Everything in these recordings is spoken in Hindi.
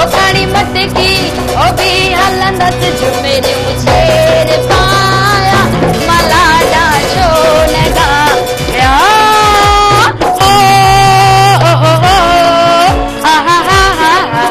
ओ कानी मटकी ओ भी हलंदस झुमेर मुझेर पाया मलाडा छो लगा या ओ ओ ओ हा हा हा हा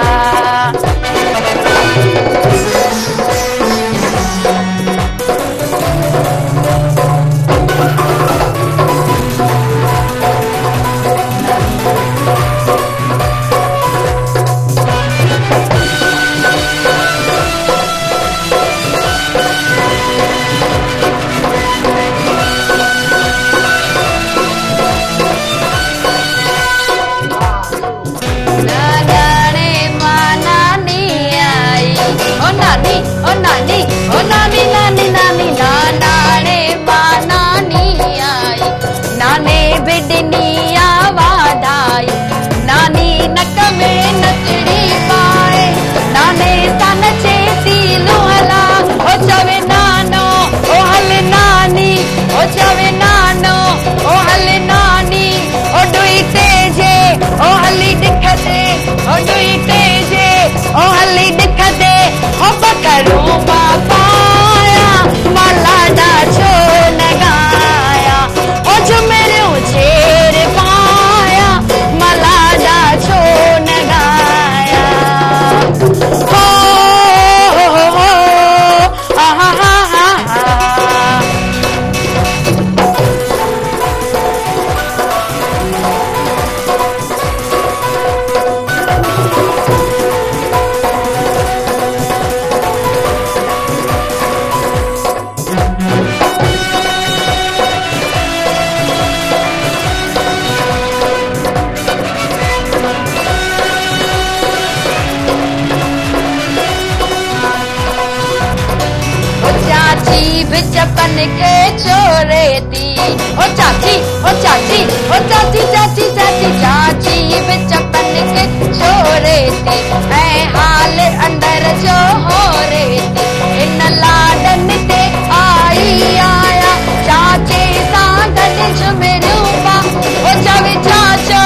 बचपन के छोरे थी ओ चाची ओ चाची ओ चाची चाची चाची चाची बचपन के छोरे थी ऐ हाल अंदर जो हो रही थी इन लाडन ते आई आया चाचे सागन झुमरूपा ओ चवे चाचो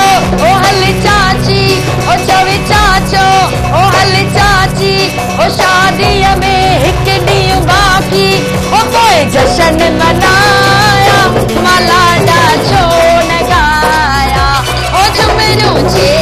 ओ हल चाची ओ चवे चाचो ओ हल चाची ओ शादी में एक ॾींहुं बाकी ओ कोई जश्न मनाया मलाडा छो न गाया ओ झुमरू जे